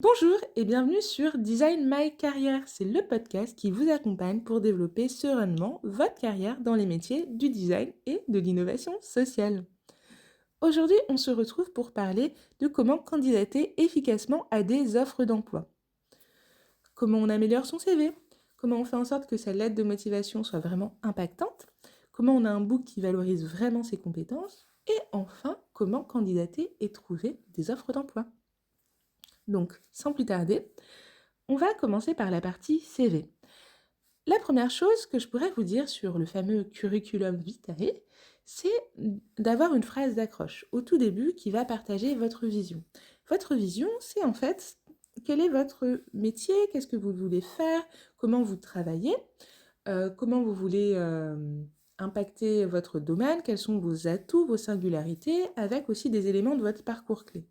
Bonjour et bienvenue sur Design My Career. C'est le podcast qui vous accompagne pour développer sereinement votre carrière dans les métiers du design et de l'innovation sociale. Aujourd'hui, on se retrouve pour parler de comment candidater efficacement à des offres d'emploi. Comment on améliore son CV, comment on fait en sorte que sa lettre de motivation soit vraiment impactante, comment on a un book qui valorise vraiment ses compétences, et enfin, comment candidater et trouver des offres d'emploi. Donc, sans plus tarder, on va commencer par la partie CV. La première chose que je pourrais vous dire sur le fameux curriculum vitae, c'est d'avoir une phrase d'accroche au tout début qui va partager votre vision. Votre vision, c'est en fait quel est votre métier, qu'est-ce que vous voulez faire, comment vous travaillez, comment vous voulez impacter votre domaine, quels sont vos atouts, vos singularités, avec aussi des éléments de votre parcours clé.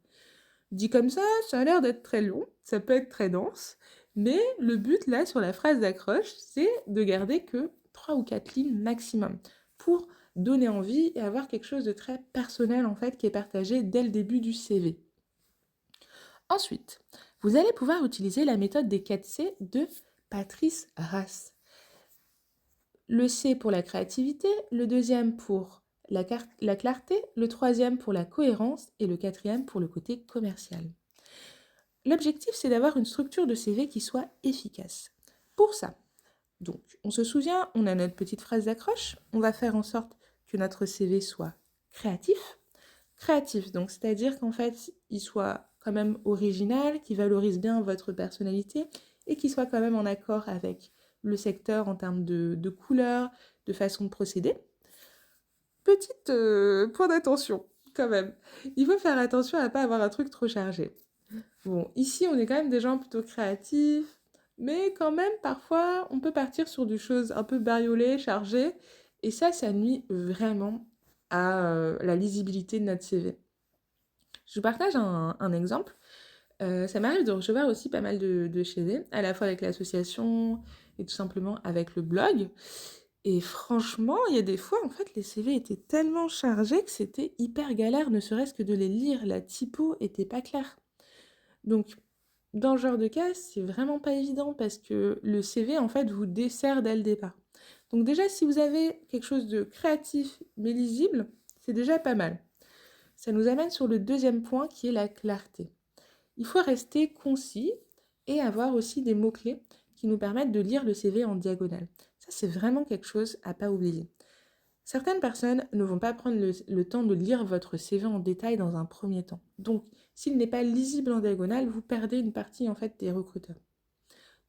Dit comme ça a l'air d'être très long, ça peut être très dense, mais le but là sur la phrase d'accroche, c'est de garder que 3 ou 4 lignes maximum pour donner envie et avoir quelque chose de très personnel en fait qui est partagé dès le début du CV. Ensuite, vous allez pouvoir utiliser la méthode des 4 C de Patrice Rass. Le C pour la créativité, le deuxième pour la clarté, le troisième pour la cohérence et le quatrième pour le côté commercial. L'objectif, c'est d'avoir une structure de CV qui soit efficace. Pour ça, donc, on se souvient, on a notre petite phrase d'accroche, on va faire en sorte que notre CV soit créatif. Créatif, donc, c'est-à-dire qu'en fait, il soit quand même original, qu'il valorise bien votre personnalité et qu'il soit quand même en accord avec le secteur en termes de couleur, de façon de procéder. Petite point d'attention, quand même. Il faut faire attention à ne pas avoir un truc trop chargé. Bon, ici, on est quand même des gens plutôt créatifs, mais quand même, parfois, on peut partir sur des choses un peu bariolées, chargées, et ça nuit vraiment à la lisibilité de notre CV. Je vous partage un exemple. Ça m'arrive de recevoir aussi pas mal de CV, à la fois avec l'association et tout simplement avec le blog. Et franchement, il y a des fois, en fait, les CV étaient tellement chargés que c'était hyper galère, ne serait-ce que de les lire. La typo était pas claire. Donc, dans ce genre de cas, c'est vraiment pas évident parce que le CV, en fait, vous dessert dès le départ. Donc déjà, si vous avez quelque chose de créatif mais lisible, c'est déjà pas mal. Ça nous amène sur le deuxième point qui est la clarté. Il faut rester concis et avoir aussi des mots-clés qui nous permettent de lire le CV en diagonale. Ça, c'est vraiment quelque chose à pas oublier. Certaines personnes ne vont pas prendre le temps de lire votre CV en détail dans un premier temps. Donc, s'il n'est pas lisible en diagonale, vous perdez une partie en fait des recruteurs.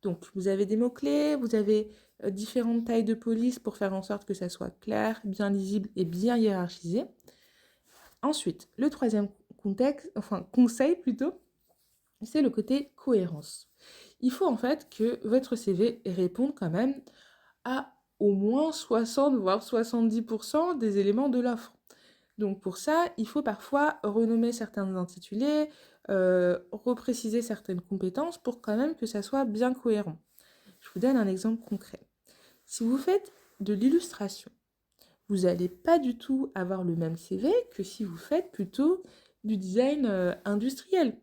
Donc, vous avez des mots-clés, vous avez différentes tailles de police pour faire en sorte que ça soit clair, bien lisible et bien hiérarchisé. Ensuite, le troisième conseil plutôt, c'est le côté cohérence. Il faut en fait que votre CV réponde quand même à au moins 60 voire 70% des éléments de l'offre. Donc pour ça, il faut parfois renommer certains intitulés, repréciser certaines compétences pour quand même que ça soit bien cohérent. Je vous donne un exemple concret. Si vous faites de l'illustration, vous n'allez pas du tout avoir le même CV que si vous faites plutôt du design industriel.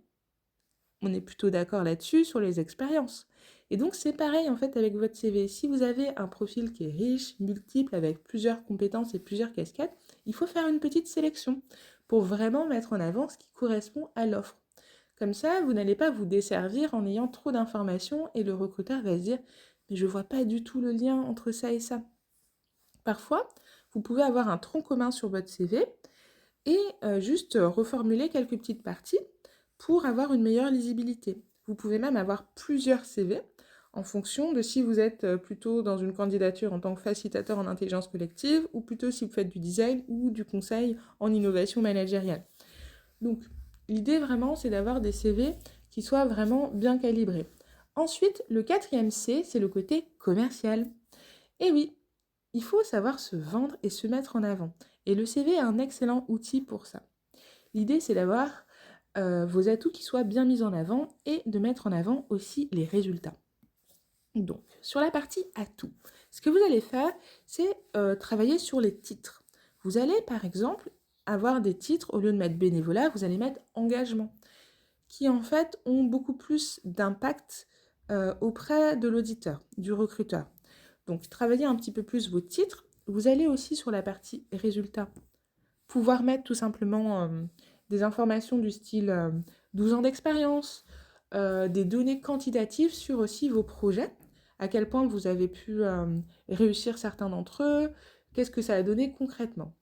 On est plutôt d'accord là-dessus sur les expériences. Et donc c'est pareil en fait avec votre CV. Si vous avez un profil qui est riche, multiple, avec plusieurs compétences et plusieurs casquettes, il faut faire une petite sélection pour vraiment mettre en avant ce qui correspond à l'offre. Comme ça, vous n'allez pas vous desservir en ayant trop d'informations et le recruteur va se dire mais je vois pas du tout le lien entre ça et ça. Parfois, vous pouvez avoir un tronc commun sur votre CV et juste reformuler quelques petites parties pour avoir une meilleure lisibilité. Vous pouvez même avoir plusieurs CV en fonction de si vous êtes plutôt dans une candidature en tant que facilitateur en intelligence collective ou plutôt si vous faites du design ou du conseil en innovation managériale. Donc, l'idée vraiment, c'est d'avoir des CV qui soient vraiment bien calibrés. Ensuite, le quatrième C, c'est le côté commercial. Et oui, il faut savoir se vendre et se mettre en avant. Et le CV est un excellent outil pour ça. L'idée, c'est d'avoir vos atouts qui soient bien mis en avant et de mettre en avant aussi les résultats. Donc, sur la partie atouts, ce que vous allez faire, c'est travailler sur les titres. Vous allez, par exemple, avoir des titres, au lieu de mettre bénévolat, vous allez mettre engagement. qui en fait ont beaucoup plus d'impact auprès de l'auditeur, du recruteur. Donc travaillez un petit peu plus vos titres. Vous allez aussi sur la partie résultats pouvoir mettre tout simplement des informations du style 12 ans d'expérience, des données quantitatives sur aussi vos projets, à quel point vous avez pu réussir certains d'entre eux, qu'est-ce que ça a donné concrètement.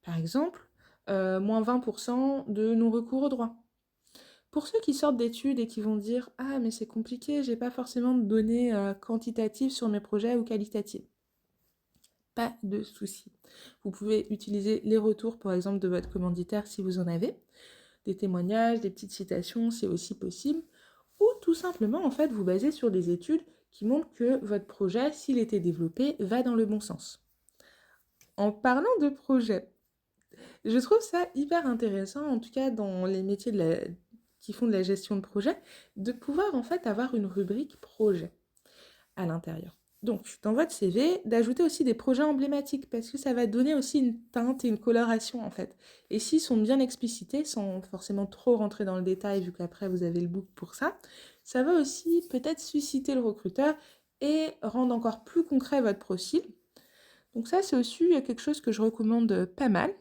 Par exemple, moins 20% de non-recours au droit. Pour ceux qui sortent d'études et qui vont dire « Ah, mais c'est compliqué, j'ai pas forcément de données quantitatives sur mes projets ou qualitatives ». Pas de souci. Vous pouvez utiliser les retours, par exemple, de votre commanditaire si vous en avez, des témoignages, des petites citations, c'est aussi possible, ou tout simplement, en fait, vous baser sur des études qui montrent que votre projet, s'il était développé, va dans le bon sens. En parlant de projet, je trouve ça hyper intéressant, en tout cas dans les métiers qui font de la gestion de projet, de pouvoir en fait avoir une rubrique projet à l'intérieur. Donc, dans votre CV, d'ajouter aussi des projets emblématiques parce que ça va donner aussi une teinte et une coloration en fait. Et s'ils sont bien explicités, sans forcément trop rentrer dans le détail vu qu'après vous avez le book pour ça, ça va aussi peut-être susciter le recruteur et rendre encore plus concret votre profil. Donc ça, c'est aussi quelque chose que je recommande pas mal.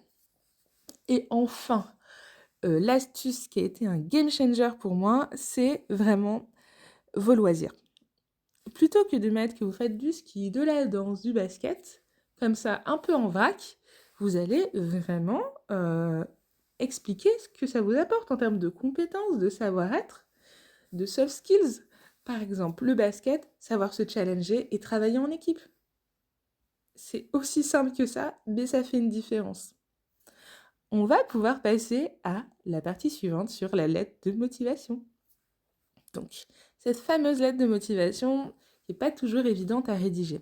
Et enfin, l'astuce qui a été un game changer pour moi, c'est vraiment vos loisirs. Plutôt que de mettre que vous faites du ski, de la danse, du basket, comme ça, un peu en vrac, vous allez vraiment expliquer ce que ça vous apporte en termes de compétences, de savoir-être, de soft skills. Par exemple, le basket, savoir se challenger et travailler en équipe. C'est aussi simple que ça, mais ça fait une différence. On va pouvoir passer à la partie suivante sur la lettre de motivation. Donc, cette fameuse lettre de motivation qui n'est pas toujours évidente à rédiger.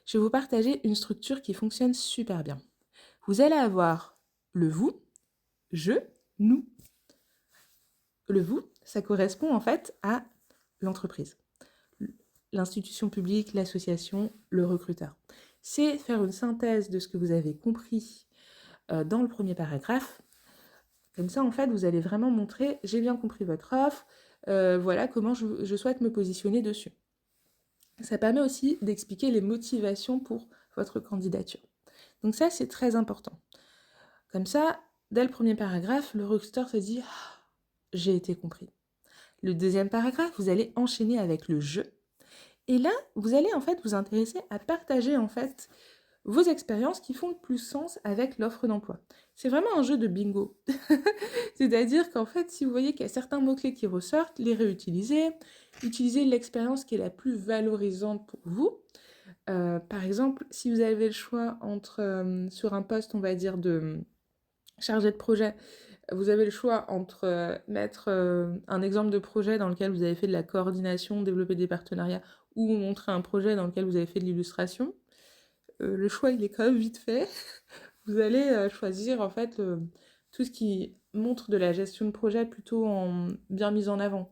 Je vais vous partager une structure qui fonctionne super bien. Vous allez avoir le vous, je, nous. Le vous, ça correspond en fait à l'entreprise, l'institution publique, l'association, le recruteur. C'est faire une synthèse de ce que vous avez compris dans le premier paragraphe. Comme ça, en fait, vous allez vraiment montrer, j'ai bien compris votre offre, voilà comment je souhaite me positionner dessus. Ça permet aussi d'expliquer les motivations pour votre candidature. Donc ça, c'est très important. Comme ça, dès le premier paragraphe, le recruteur se dit ah, « j'ai été compris ». Le deuxième paragraphe, vous allez enchaîner avec le « je ». Et là, vous allez en fait vous intéresser à partager en fait vos expériences qui font le plus sens avec l'offre d'emploi. C'est vraiment un jeu de bingo. C'est-à-dire qu'en fait, si vous voyez qu'il y a certains mots-clés qui ressortent, les réutiliser, utiliser l'expérience qui est la plus valorisante pour vous. Par exemple, si vous avez le choix entre, sur un poste, on va dire, de chargé de projet, vous avez le choix entre mettre un exemple de projet dans lequel vous avez fait de la coordination, développer des partenariats, ou montrer un projet dans lequel vous avez fait de l'illustration. Le choix, il est quand même vite fait. Vous allez choisir, en fait, tout ce qui montre de la gestion de projet plutôt bien mise en avant.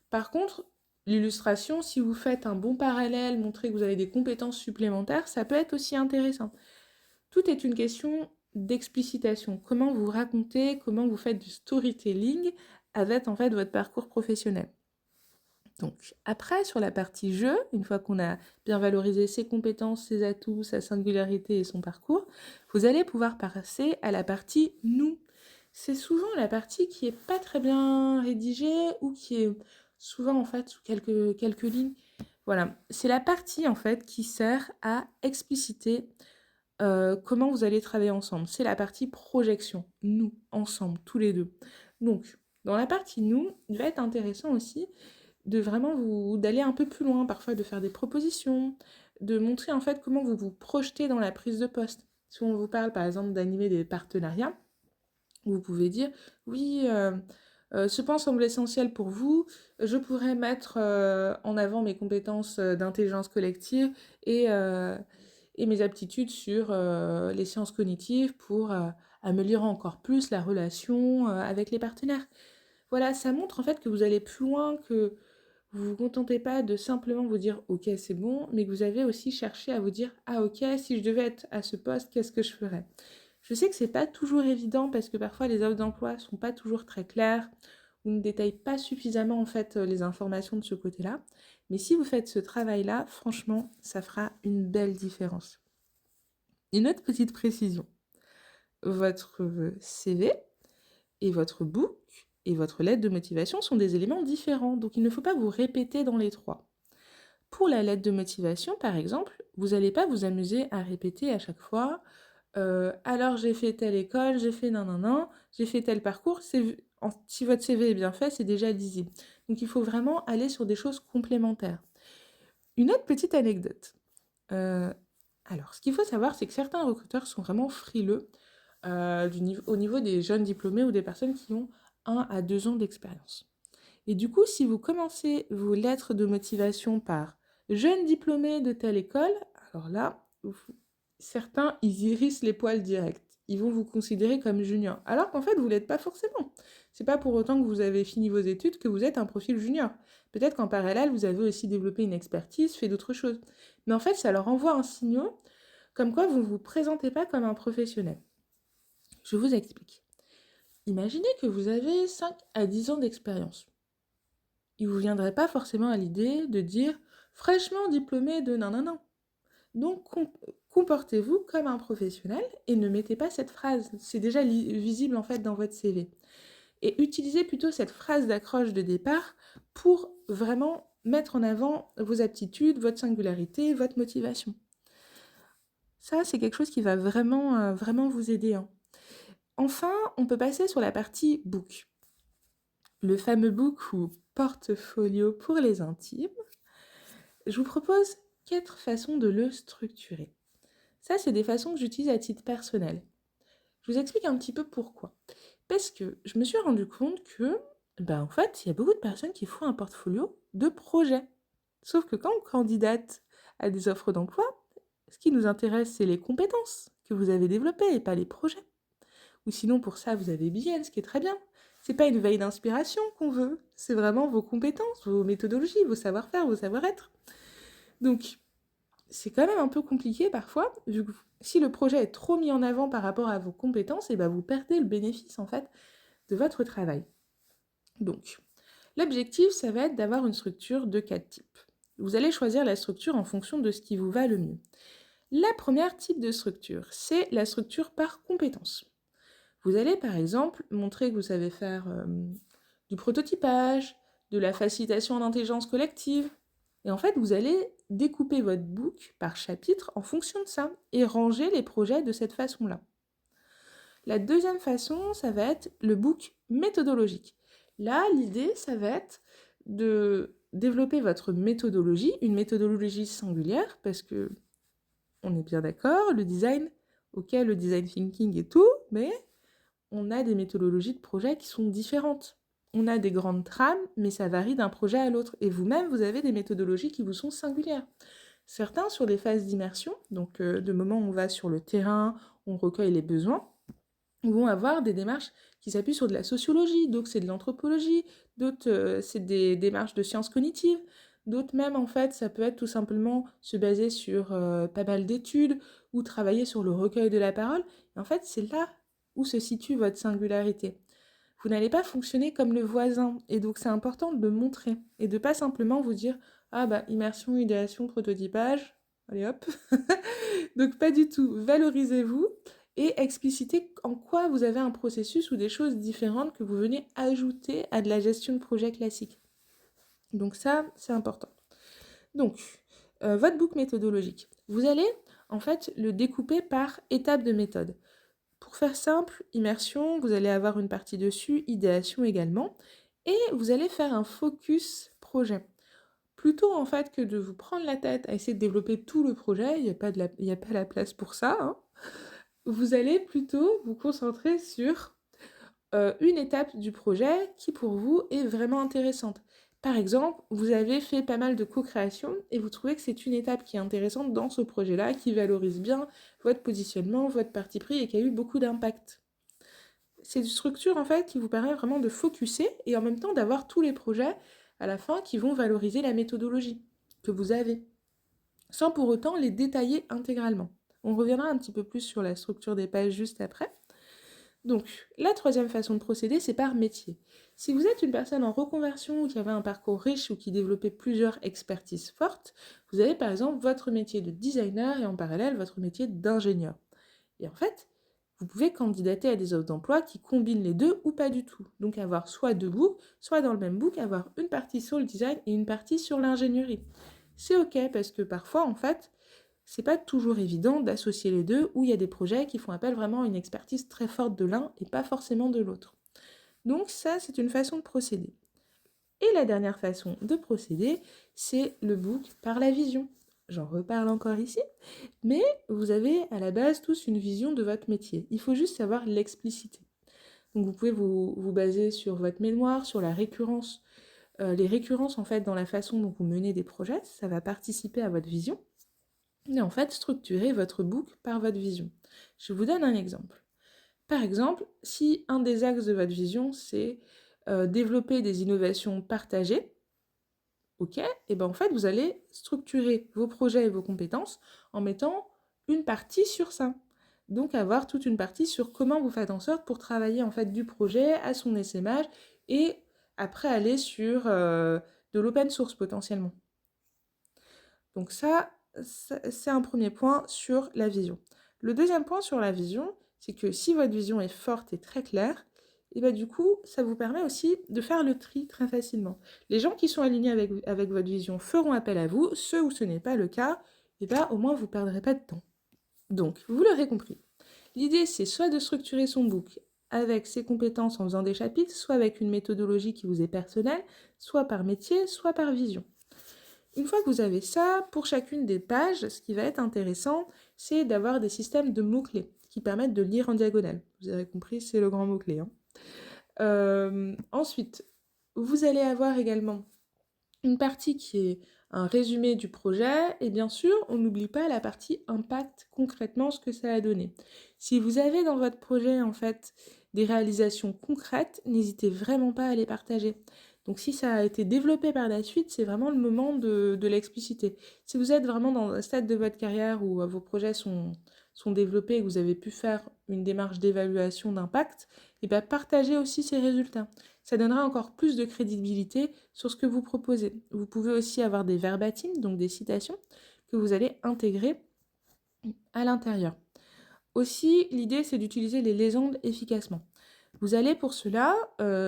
Par contre, l'illustration, si vous faites un bon parallèle, montrer que vous avez des compétences supplémentaires, ça peut être aussi intéressant. Tout est une question d'explicitation. Comment vous racontez, comment vous faites du storytelling avec en fait votre parcours professionnel. Donc après, sur la partie jeu, une fois qu'on a bien valorisé ses compétences, ses atouts, sa singularité et son parcours, vous allez pouvoir passer à la partie nous. C'est souvent la partie qui est pas très bien rédigée ou qui est souvent en fait sous quelques lignes. Voilà, c'est la partie en fait qui sert à expliciter comment vous allez travailler ensemble. C'est la partie projection, nous, ensemble, tous les deux. Donc, dans la partie nous, il va être intéressant aussi de vraiment d'aller un peu plus loin, parfois de faire des propositions, de montrer en fait comment vous vous projetez dans la prise de poste. Si on vous parle par exemple d'animer des partenariats, vous pouvez dire oui, ce point semble essentiel pour vous, je pourrais mettre en avant mes compétences d'intelligence collective et mes aptitudes sur les sciences cognitives pour améliorer encore plus la relation avec les partenaires. Voilà, ça montre en fait que vous allez plus loin, que vous ne vous contentez pas de simplement vous dire « ok, c'est bon », mais que vous avez aussi cherché à vous dire « ah ok, si je devais être à ce poste, qu'est-ce que je ferais ?» Je sais que c'est pas toujours évident parce que parfois les offres d'emploi sont pas toujours très claires ou ne détaille pas suffisamment en fait les informations de ce côté-là. Mais si vous faites ce travail-là, franchement, ça fera une belle différence. Une autre petite précision, votre CV et votre book et votre lettre de motivation sont des éléments différents, donc il ne faut pas vous répéter dans les trois. Pour la lettre de motivation, par exemple, vous n'allez pas vous amuser à répéter à chaque fois alors j'ai fait telle école, j'ai fait nanana, j'ai fait tel parcours. Si votre CV est bien fait, c'est déjà lisible. Donc il faut vraiment aller sur des choses complémentaires. Une autre petite anecdote. Alors, ce qu'il faut savoir, c'est que certains recruteurs sont vraiment frileux au niveau des jeunes diplômés ou des personnes qui ont 1 à 2 ans d'expérience. Et du coup, si vous commencez vos lettres de motivation par jeune diplômé de telle école, alors là, certains, ils hérissent les poils directs. Ils vont vous considérer comme junior. Alors qu'en fait, vous ne l'êtes pas forcément. C'est pas pour autant que vous avez fini vos études que vous êtes un profil junior. Peut-être qu'en parallèle, vous avez aussi développé une expertise, fait d'autres choses. Mais en fait, ça leur envoie un signal comme quoi vous ne vous présentez pas comme un professionnel. Je vous explique. Imaginez que vous avez 5 à 10 ans d'expérience. Il ne vous viendrait pas forcément à l'idée de dire fraîchement diplômé de nanana. Donc, comportez-vous comme un professionnel et ne mettez pas cette phrase. C'est déjà visible en fait dans votre CV. Et utilisez plutôt cette phrase d'accroche de départ pour vraiment mettre en avant vos aptitudes, votre singularité, votre motivation. Ça, c'est quelque chose qui va vraiment, vraiment vous aider. Hein. Enfin, on peut passer sur la partie book. Le fameux book ou portfolio pour les intimes. Je vous propose 4 façons de le structurer. Ça, c'est des façons que j'utilise à titre personnel. Je vous explique un petit peu pourquoi. Parce que je me suis rendu compte que, en fait, il y a beaucoup de personnes qui font un portfolio de projets. Sauf que quand on candidate à des offres d'emploi, ce qui nous intéresse, c'est les compétences que vous avez développées et pas les projets. Ou sinon, pour ça, vous avez BN, ce qui est très bien. C'est pas une veille d'inspiration qu'on veut, c'est vraiment vos compétences, vos méthodologies, vos savoir-faire, vos savoir-être. Donc, c'est quand même un peu compliqué parfois, vu que si le projet est trop mis en avant par rapport à vos compétences, et vous perdez le bénéfice en fait de votre travail. Donc, l'objectif, ça va être d'avoir une structure de 4 types. Vous allez choisir la structure en fonction de ce qui vous va le mieux. La première type de structure, c'est la structure par compétences. Vous allez par exemple montrer que vous savez faire du prototypage, de la facilitation en intelligence collective. Et en fait, vous allez découper votre book par chapitre en fonction de ça et ranger les projets de cette façon-là. La deuxième façon, ça va être le book méthodologique. Là, l'idée, ça va être de développer votre méthodologie, une méthodologie singulière, parce que on est bien d'accord, le design, ok, le design thinking et tout, mais on a des méthodologies de projet qui sont différentes. On a des grandes trames, mais ça varie d'un projet à l'autre. Et vous-même, vous avez des méthodologies qui vous sont singulières. Certains sur des phases d'immersion, donc de moments où on va sur le terrain, on recueille les besoins, vont avoir des démarches qui s'appuient sur de la sociologie, d'autres c'est de l'anthropologie, d'autres c'est des démarches de sciences cognitives, d'autres même en fait ça peut être tout simplement se baser sur pas mal d'études ou travailler sur le recueil de la parole. Et en fait c'est là où se situe votre singularité. Vous n'allez pas fonctionner comme le voisin et donc c'est important de le montrer et de pas simplement vous dire ah immersion, idéation, prototypage, allez hop. Donc pas du tout, valorisez-vous et explicitez en quoi vous avez un processus ou des choses différentes que vous venez ajouter à de la gestion de projet classique. Donc ça, c'est important. Donc, votre book méthodologique, vous allez en fait le découper par étapes de méthode. Pour faire simple, immersion, vous allez avoir une partie dessus, idéation également, et vous allez faire un focus projet. Plutôt en fait que de vous prendre la tête à essayer de développer tout le projet, il n'y a pas la place pour ça, hein. Vous allez plutôt vous concentrer sur une étape du projet qui pour vous est vraiment intéressante. Par exemple, vous avez fait pas mal de co-création et vous trouvez que c'est une étape qui est intéressante dans ce projet-là, qui valorise bien votre positionnement, votre parti pris et qui a eu beaucoup d'impact. C'est une structure en fait qui vous permet vraiment de focuser et en même temps d'avoir tous les projets à la fin qui vont valoriser la méthodologie que vous avez, sans pour autant les détailler intégralement. On reviendra un petit peu plus sur la structure des pages juste après. Donc, la troisième façon de procéder, c'est par métier. Si vous êtes une personne en reconversion ou qui avait un parcours riche ou qui développait plusieurs expertises fortes, vous avez par exemple votre métier de designer et en parallèle votre métier d'ingénieur. Et en fait, vous pouvez candidater à des offres d'emploi qui combinent les deux ou pas du tout. Donc avoir soit deux books, soit dans le même book, avoir une partie sur le design et une partie sur l'ingénierie. C'est ok parce que parfois, en fait, c'est pas toujours évident d'associer les deux où il y a des projets qui font appel vraiment à une expertise très forte de l'un et pas forcément de l'autre. Donc ça, c'est une façon de procéder. Et la dernière façon de procéder, c'est le book par la vision. J'en reparle encore ici, mais vous avez à la base tous une vision de votre métier. Il faut juste savoir l'expliciter. Donc vous pouvez vous baser sur votre mémoire, sur la récurrence. Les récurrences en fait dans la façon dont vous menez des projets, ça va participer à votre vision. Et en fait, structurer votre book par votre vision. Je vous donne un exemple. Par exemple, si un des axes de votre vision, c'est développer des innovations partagées, ok, et ben en fait, vous allez structurer vos projets et vos compétences en mettant une partie sur ça. Donc avoir toute une partie sur comment vous faites en sorte pour travailler en fait du projet à son essaimage et après aller sur de l'open source potentiellement. Donc ça, c'est un premier point sur la vision. Le deuxième point sur la vision, c'est que si votre vision est forte et très claire, et bien du coup, ça vous permet aussi de faire le tri très facilement. Les gens qui sont alignés avec votre vision feront appel à vous, ceux où ce n'est pas le cas, et bien au moins vous ne perdrez pas de temps. Donc, vous l'aurez compris. L'idée, c'est soit de structurer son book avec ses compétences en faisant des chapitres, soit avec une méthodologie qui vous est personnelle, soit par métier, soit par vision. Une fois que vous avez ça, pour chacune des pages, ce qui va être intéressant, c'est d'avoir des systèmes de mots-clés qui permettent de lire en diagonale. Vous avez compris, c'est le grand mot-clé. Ensuite, vous allez avoir également une partie qui est un résumé du projet et bien sûr, on n'oublie pas la partie impact, concrètement ce que ça a donné. Si vous avez dans votre projet en fait des réalisations concrètes, n'hésitez vraiment pas à les partager. Donc si ça a été développé par la suite, c'est vraiment le moment de l'expliciter. Si vous êtes vraiment dans un stade de votre carrière où vos projets sont développés et que vous avez pu faire une démarche d'évaluation d'impact, et bien partagez aussi ces résultats. Ça donnera encore plus de crédibilité sur ce que vous proposez. Vous pouvez aussi avoir des verbatims, donc des citations, que vous allez intégrer à l'intérieur. Aussi, l'idée, c'est d'utiliser les légendes efficacement. Vous allez pour cela,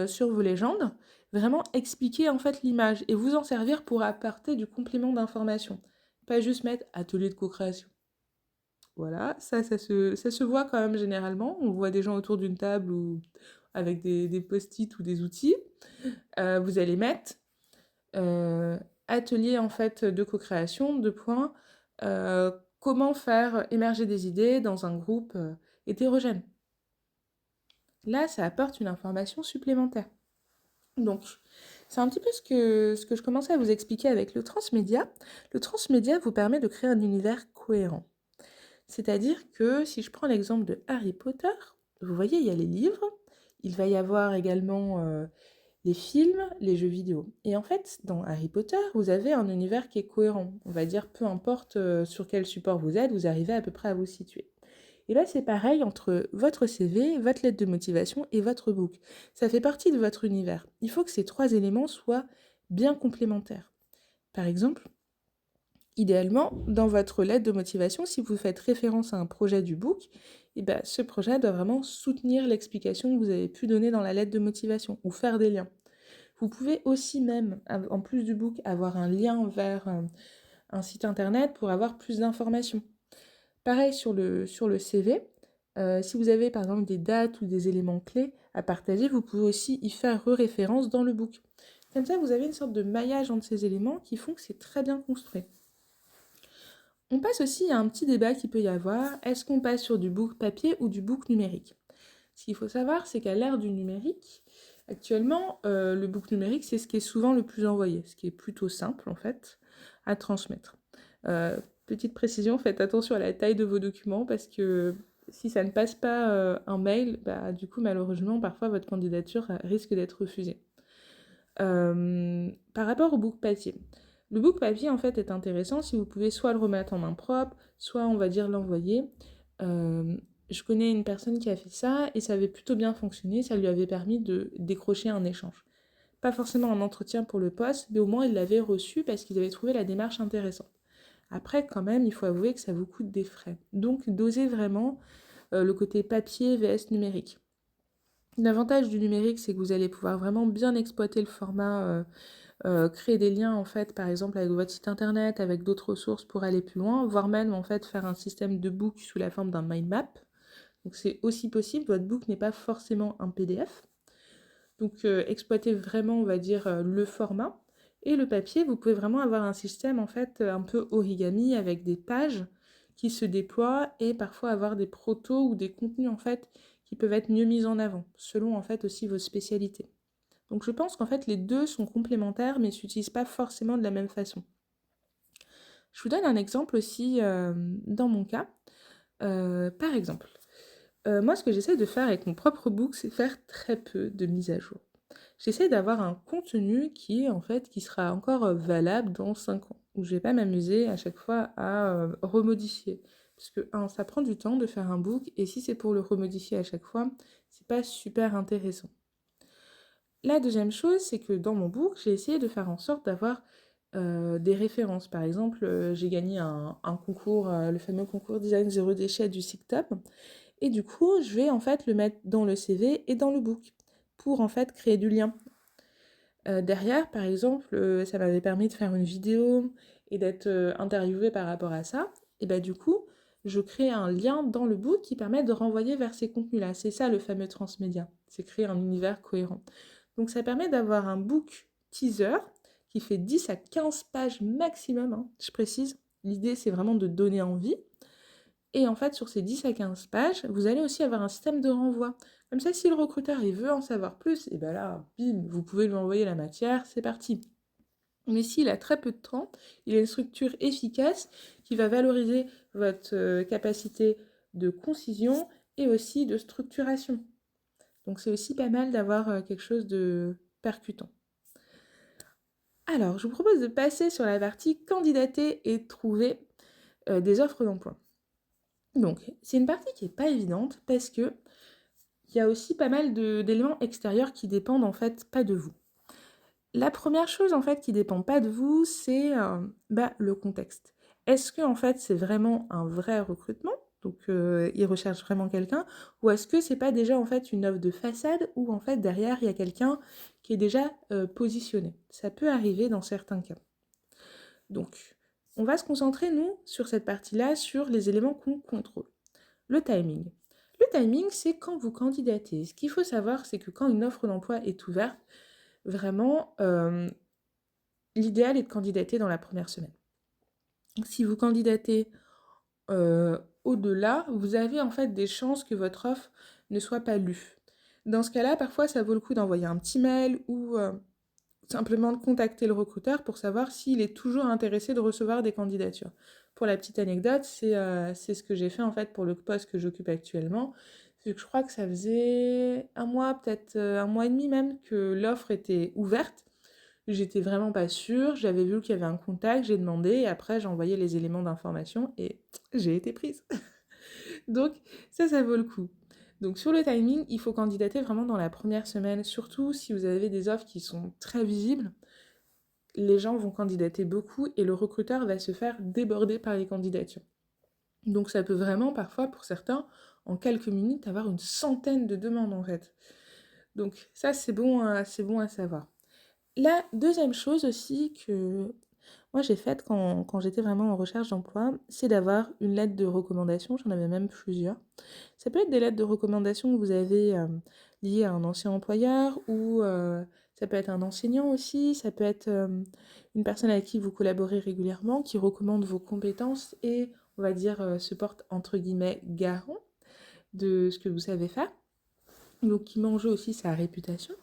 sur vos légendes, vraiment expliquer en fait l'image et vous en servir pour apporter du complément d'information. Pas juste mettre atelier de co-création. Voilà, ça se voit quand même généralement. On voit des gens autour d'une table ou avec des post-it ou des outils. Vous allez mettre atelier en fait de co-création, comment faire émerger des idées dans un groupe hétérogène. Là, ça apporte une information supplémentaire. Donc, c'est un petit peu ce que je commençais à vous expliquer avec le transmédia. Le transmédia vous permet de créer un univers cohérent. C'est-à-dire que si je prends l'exemple de Harry Potter, vous voyez, il y a les livres, il va y avoir également les films, les jeux vidéo. Et en fait, dans Harry Potter, vous avez un univers qui est cohérent. On va dire, peu importe sur quel support vous êtes, vous arrivez à peu près à vous situer. Et là, c'est pareil entre votre CV, votre lettre de motivation et votre book. Ça fait partie de votre univers. Il faut que ces trois éléments soient bien complémentaires. Par exemple, idéalement, dans votre lettre de motivation, si vous faites référence à un projet du book, eh ben, ce projet doit vraiment soutenir l'explication que vous avez pu donner dans la lettre de motivation ou faire des liens. Vous pouvez aussi même, en plus du book, avoir un lien vers un site internet pour avoir plus d'informations. Pareil sur le CV, si vous avez par exemple des dates ou des éléments clés à partager, vous pouvez aussi y faire référence dans le book. Comme ça, vous avez une sorte de maillage entre ces éléments qui font que c'est très bien construit. On passe aussi à un petit débat qu'il peut y avoir, est-ce qu'on passe sur du book papier ou du book numérique? Ce qu'il faut savoir, c'est qu'à l'ère du numérique, actuellement, le book numérique, c'est ce qui est souvent le plus envoyé, ce qui est plutôt simple en fait à transmettre. Petite précision, faites attention à la taille de vos documents parce que si ça ne passe pas un mail, bah, du coup malheureusement parfois votre candidature risque d'être refusée. Par rapport au book papier, le book papier en fait est intéressant si vous pouvez soit le remettre en main propre, soit on va dire l'envoyer. Je connais une personne qui a fait ça et ça avait plutôt bien fonctionné, ça lui avait permis de décrocher un échange. Pas forcément un entretien pour le poste, mais au moins il l'avait reçu parce qu'ils avaient trouvé la démarche intéressante. Après, quand même, il faut avouer que ça vous coûte des frais. Donc, dosez vraiment le côté papier vs numérique. L'avantage du numérique, c'est que vous allez pouvoir vraiment bien exploiter le format, créer des liens en fait, par exemple avec votre site internet, avec d'autres ressources pour aller plus loin, voire même en fait faire un système de book sous la forme d'un mind map. Donc c'est aussi possible, votre book n'est pas forcément un PDF. Donc exploitez vraiment, on va dire, le format. Et le papier, vous pouvez vraiment avoir un système en fait un peu origami avec des pages qui se déploient et parfois avoir des protos ou des contenus en fait qui peuvent être mieux mis en avant, selon en fait aussi vos spécialités. Donc je pense qu'en fait les deux sont complémentaires mais ne s'utilisent pas forcément de la même façon. Je vous donne un exemple aussi dans mon cas. Par exemple, moi ce que j'essaie de faire avec mon propre book, c'est faire très peu de mises à jour. J'essaie d'avoir un contenu qui est en fait qui sera encore valable dans 5 ans, où je vais pas m'amuser à chaque fois à remodifier. Parce que ça prend du temps de faire un book et si c'est pour le remodifier à chaque fois, c'est pas super intéressant. La deuxième chose, c'est que dans mon book, j'ai essayé de faire en sorte d'avoir des références. Par exemple, j'ai gagné un concours, le fameux concours Design Zéro Déchet du SICTOP. Et du coup, je vais en fait le mettre dans le CV et dans le book pour en fait créer du lien. Derrière, par exemple, ça m'avait permis de faire une vidéo et d'être interviewée par rapport à ça. Et bah du coup, je crée un lien dans le book qui permet de renvoyer vers ces contenus-là. C'est ça le fameux transmédia, c'est créer un univers cohérent. Donc ça permet d'avoir un book teaser qui fait 10 à 15 pages maximum, hein, je précise. L'idée, c'est vraiment de donner envie. Et en fait, sur ces 10 à 15 pages, vous allez aussi avoir un système de renvoi. Comme ça, si le recruteur il veut en savoir plus, et bien là, bim, vous pouvez lui envoyer la matière, c'est parti. Mais s'il a très peu de temps, il a une structure efficace qui va valoriser votre capacité de concision et aussi de structuration. Donc c'est aussi pas mal d'avoir quelque chose de percutant. Alors, je vous propose de passer sur la partie candidater et trouver des offres d'emploi. Donc, c'est une partie qui n'est pas évidente parce que il y a aussi pas mal d'éléments extérieurs qui dépendent en fait pas de vous. La première chose en fait qui dépend pas de vous, c'est le contexte. Est-ce que en fait c'est vraiment un vrai recrutement, donc ils recherchent vraiment quelqu'un, ou est-ce que c'est pas déjà en fait une offre de façade où en fait derrière il y a quelqu'un qui est déjà positionné. Ça peut arriver dans certains cas. Donc on va se concentrer nous sur cette partie-là, sur les éléments qu'on contrôle. Le timing. Le timing, c'est quand vous candidatez. Ce qu'il faut savoir, c'est que quand une offre d'emploi est ouverte, vraiment, l'idéal est de candidater dans la première semaine. Si vous candidatez au-delà, vous avez en fait des chances que votre offre ne soit pas lue. Dans ce cas-là, parfois, ça vaut le coup d'envoyer un petit mail ou simplement de contacter le recruteur pour savoir s'il est toujours intéressé de recevoir des candidatures. Pour la petite anecdote, c'est ce que j'ai fait en fait pour le poste que j'occupe actuellement. C'est que je crois que ça faisait un mois, peut-être un mois et demi même, que l'offre était ouverte. J'étais vraiment pas sûre, j'avais vu qu'il y avait un contact, j'ai demandé et après j'ai envoyé les éléments d'information et j'ai été prise. Donc ça vaut le coup. Donc sur le timing, il faut candidater vraiment dans la première semaine, surtout si vous avez des offres qui sont très visibles. Les gens vont candidater beaucoup et le recruteur va se faire déborder par les candidatures. Donc ça peut vraiment parfois, pour certains, en quelques minutes, avoir une centaine de demandes en fait. Donc ça c'est bon à savoir. La deuxième chose aussi que moi j'ai faite quand j'étais vraiment en recherche d'emploi, c'est d'avoir une lettre de recommandation, j'en avais même plusieurs. Ça peut être des lettres de recommandation que vous avez liées à un ancien employeur ou ça peut être un enseignant aussi, ça peut être une personne avec qui vous collaborez régulièrement qui recommande vos compétences et on va dire se porte entre guillemets garant de ce que vous savez faire. Donc qui met en jeu aussi sa réputation.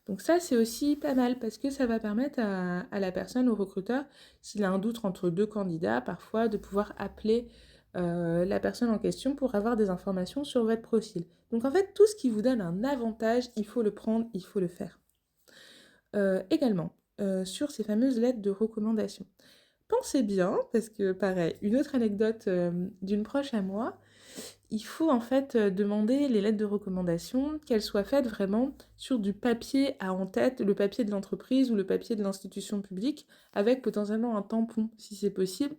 Donc ça, c'est aussi pas mal parce que ça va permettre à la personne, au recruteur, s'il a un doute entre deux candidats, parfois de pouvoir appeler la personne en question pour avoir des informations sur votre profil. Donc en fait, tout ce qui vous donne un avantage, il faut le prendre, il faut le faire. Également, sur ces fameuses lettres de recommandation. Pensez bien, parce que pareil, une autre anecdote d'une proche à moi, il faut en fait demander les lettres de recommandation, qu'elles soient faites vraiment sur du papier à en tête, le papier de l'entreprise ou le papier de l'institution publique, avec potentiellement un tampon si c'est possible.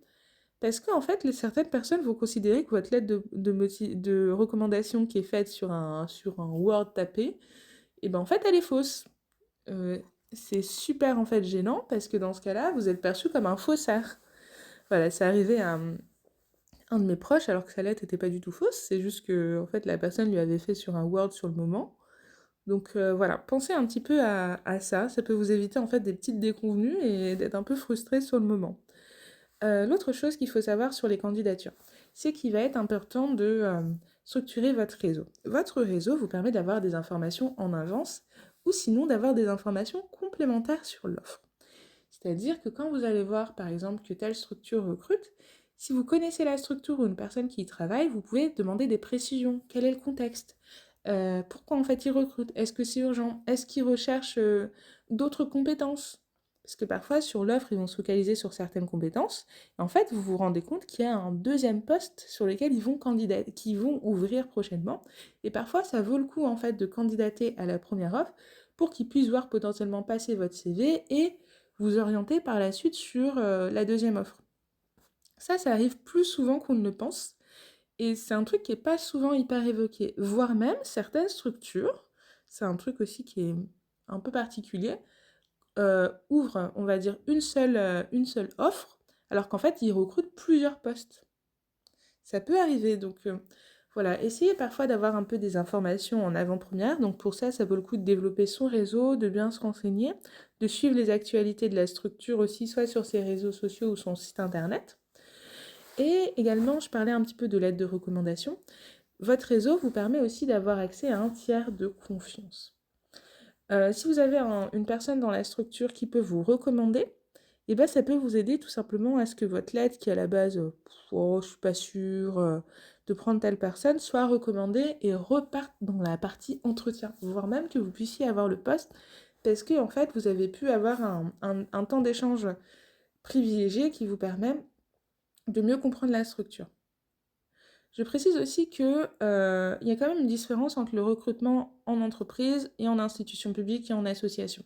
Parce qu'en fait, certaines personnes vont considérer que votre lettre de recommandation qui est faite sur un Word tapé, et ben en fait elle est fausse. Euh, c'est super en fait gênant parce que dans ce cas-là, vous êtes perçu comme un faussaire. Voilà, c'est arrivé à un de mes proches alors que sa lettre n'était pas du tout fausse, c'est juste que en fait la personne lui avait fait sur un Word sur le moment. Donc voilà, pensez un petit peu à ça peut vous éviter en fait des petites déconvenues et d'être un peu frustré sur le moment. L'autre chose qu'il faut savoir sur les candidatures, c'est qu'il va être important de structurer votre réseau. Votre réseau vous permet d'avoir des informations en avance ou sinon d'avoir des informations complémentaires sur l'offre. C'est-à-dire que quand vous allez voir par exemple que telle structure recrute, si vous connaissez la structure ou une personne qui y travaille, vous pouvez demander des précisions. Quel est le contexte? Pourquoi en fait ils recrutent? Est-ce que c'est urgent? Est-ce qu'ils recherchent d'autres compétences? Parce que parfois sur l'offre, ils vont se focaliser sur certaines compétences. Et en fait, vous vous rendez compte qu'il y a un deuxième poste sur lequel ils vont candidater, qui vont ouvrir prochainement. Et parfois, ça vaut le coup en fait de candidater à la première offre pour qu'ils puissent voir potentiellement passer votre CV et vous orienter par la suite sur la deuxième offre. Ça arrive plus souvent qu'on ne le pense. Et c'est un truc qui n'est pas souvent hyper évoqué. Voire même certaines structures, c'est un truc aussi qui est un peu particulier, ouvrent, on va dire, une seule offre, alors qu'en fait, ils recrutent plusieurs postes. Ça peut arriver, donc voilà, essayez parfois d'avoir un peu des informations en avant-première. Donc pour ça vaut le coup de développer son réseau, de bien se renseigner, de suivre les actualités de la structure aussi, soit sur ses réseaux sociaux ou son site internet. Et également, je parlais un petit peu de l'aide de recommandation. Votre réseau vous permet aussi d'avoir accès à un tiers de confiance. Si vous avez une personne dans la structure qui peut vous recommander, et ben ça peut vous aider tout simplement à ce que votre lettre, qui à la base, oh, je suis pas sûre de prendre telle personne, soit recommandée et reparte dans la partie entretien, voire même que vous puissiez avoir le poste, parce que en fait vous avez pu avoir un temps d'échange privilégié qui vous permet de mieux comprendre la structure. Je précise aussi que il y a quand même une différence entre le recrutement en entreprise et en institution publique et en association.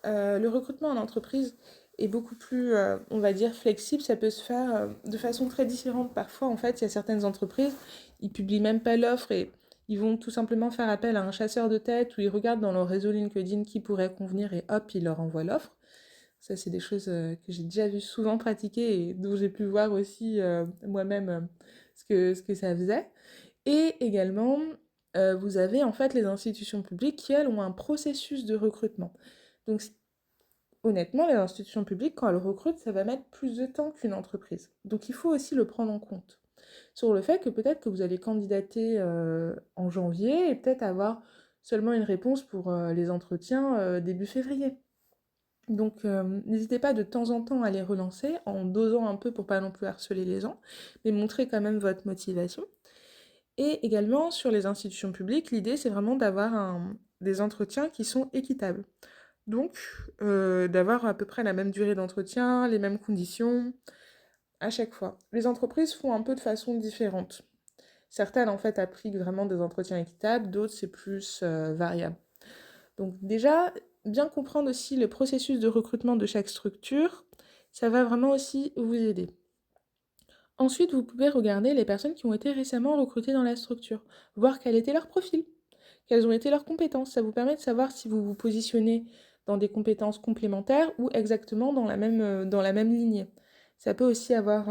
Le recrutement en entreprise est beaucoup plus, on va dire, flexible. Ça peut se faire de façon très différente. Parfois, en fait, il y a certaines entreprises, ils publient même pas l'offre et ils vont tout simplement faire appel à un chasseur de tête où ils regardent dans leur réseau LinkedIn qui pourrait convenir et hop, ils leur envoient l'offre. Ça, c'est des choses que j'ai déjà vu souvent pratiquer et dont j'ai pu voir aussi moi-même ce que ça faisait. Et également, vous avez en fait les institutions publiques qui, elles, ont un processus de recrutement. Donc, honnêtement, les institutions publiques, quand elles recrutent, ça va mettre plus de temps qu'une entreprise. Donc, il faut aussi le prendre en compte. Sur le fait que peut-être que vous allez candidater en janvier et peut-être avoir seulement une réponse pour les entretiens début février. Donc, n'hésitez pas de temps en temps à les relancer en dosant un peu pour pas non plus harceler les gens, mais montrer quand même votre motivation. Et également, sur les institutions publiques, l'idée, c'est vraiment d'avoir des entretiens qui sont équitables. Donc, d'avoir à peu près la même durée d'entretien, les mêmes conditions, à chaque fois. Les entreprises font un peu de façon différente. Certaines, en fait, appliquent vraiment des entretiens équitables, d'autres, c'est plus variable. Donc déjà, bien comprendre aussi le processus de recrutement de chaque structure, ça va vraiment aussi vous aider. Ensuite, vous pouvez regarder les personnes qui ont été récemment recrutées dans la structure, voir quel était leur profil, quelles ont été leurs compétences. Ça vous permet de savoir si vous vous positionnez dans des compétences complémentaires ou exactement dans la même lignée. Ça peut aussi avoir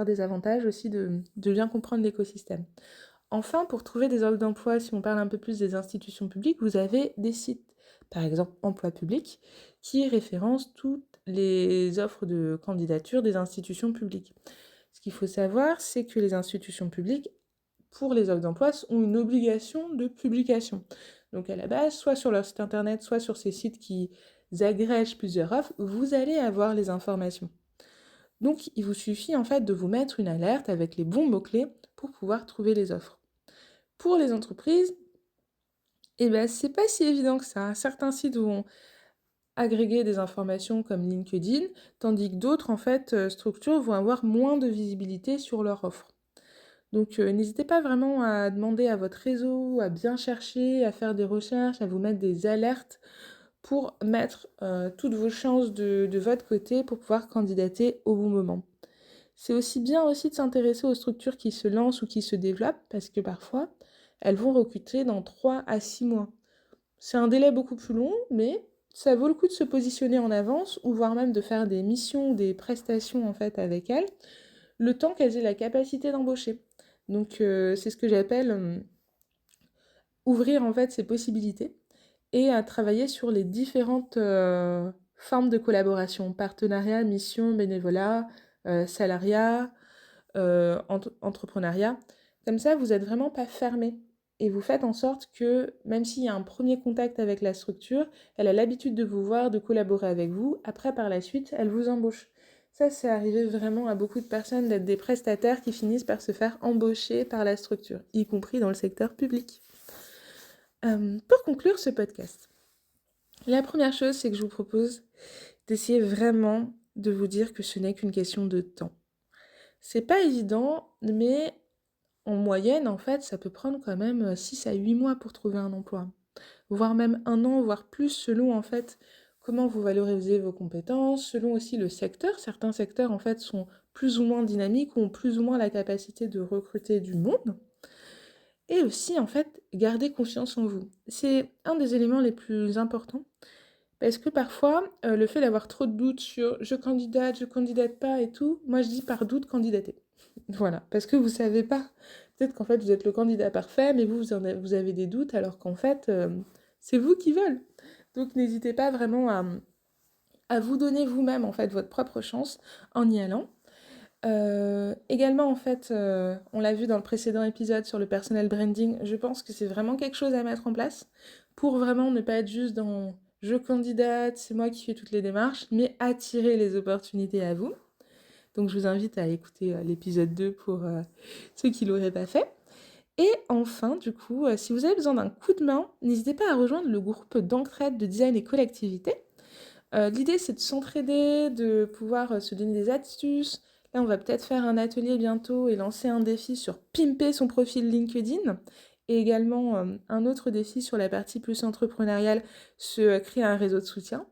des avantages aussi de bien comprendre l'écosystème. Enfin, pour trouver des offres d'emploi, si on parle un peu plus des institutions publiques, vous avez des sites, par exemple Emploi Public, qui référencent toutes les offres de candidature des institutions publiques. Ce qu'il faut savoir, c'est que les institutions publiques, pour les offres d'emploi, ont une obligation de publication. Donc à la base, soit sur leur site internet, soit sur ces sites qui agrègent plusieurs offres, vous allez avoir les informations. Donc il vous suffit en fait de vous mettre une alerte avec les bons mots-clés pour pouvoir trouver les offres. Pour les entreprises, eh ben, c'est pas si évident que ça. Certains sites vont agréger des informations comme LinkedIn, tandis que d'autres, en fait, structures vont avoir moins de visibilité sur leur offre. Donc n'hésitez pas vraiment à demander à votre réseau, à bien chercher, à faire des recherches, à vous mettre des alertes pour mettre toutes vos chances de votre côté pour pouvoir candidater au bon moment. C'est aussi bien aussi de s'intéresser aux structures qui se lancent ou qui se développent parce que parfois, elles vont recruter dans 3 à 6 mois. C'est un délai beaucoup plus long, mais ça vaut le coup de se positionner en avance ou voire même de faire des missions ou des prestations en fait avec elles, le temps qu'elles aient la capacité d'embaucher. Donc c'est ce que j'appelle ouvrir en fait ces possibilités et à travailler sur les différentes formes de collaboration, partenariat, mission, bénévolat, salariat, entrepreneuriat. Comme ça, vous n'êtes vraiment pas fermé. Et vous faites en sorte que, même s'il y a un premier contact avec la structure, elle a l'habitude de vous voir, de collaborer avec vous. Après, par la suite, elle vous embauche. Ça, c'est arrivé vraiment à beaucoup de personnes d'être des prestataires qui finissent par se faire embaucher par la structure, y compris dans le secteur public. Pour conclure ce podcast, la première chose, c'est que je vous propose d'essayer vraiment de vous dire que ce n'est qu'une question de temps. C'est pas évident, mais en moyenne, en fait, ça peut prendre quand même 6 à 8 mois pour trouver un emploi. Voire même 1 an, voire plus, selon en fait comment vous valorisez vos compétences, selon aussi le secteur. Certains secteurs, en fait, sont plus ou moins dynamiques, ont plus ou moins la capacité de recruter du monde. Et aussi, en fait, garder confiance en vous. C'est un des éléments les plus importants. Parce que parfois, le fait d'avoir trop de doutes sur je candidate pas et tout, moi je dis par doute candidater. Voilà, parce que vous savez pas. Peut-être qu'en fait vous êtes le candidat parfait, mais vous avez des doutes alors qu'en fait c'est vous qui veulent. Donc n'hésitez pas vraiment à vous donner vous-même en fait votre propre chance en y allant. Également en fait, on l'a vu dans le précédent épisode sur le personal branding, je pense que c'est vraiment quelque chose à mettre en place pour vraiment ne pas être juste dans je candidate, c'est moi qui fais toutes les démarches, mais attirer les opportunités à vous. Donc je vous invite à écouter l'épisode 2 pour ceux qui ne l'auraient pas fait. Et enfin, du coup, si vous avez besoin d'un coup de main, n'hésitez pas à rejoindre le groupe d'entraide de design et collectivité. L'idée, c'est de s'entraider, de pouvoir se donner des astuces. Là, on va peut-être faire un atelier bientôt et lancer un défi sur pimper son profil LinkedIn. Et également un autre défi sur la partie plus entrepreneuriale, se créer un réseau de soutien.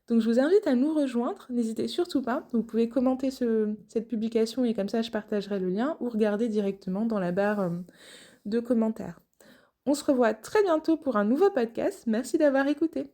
Donc je vous invite à nous rejoindre, n'hésitez surtout pas. Vous pouvez commenter cette publication et comme ça je partagerai le lien ou regarder directement dans la barre de commentaires. On se revoit très bientôt pour un nouveau podcast. Merci d'avoir écouté.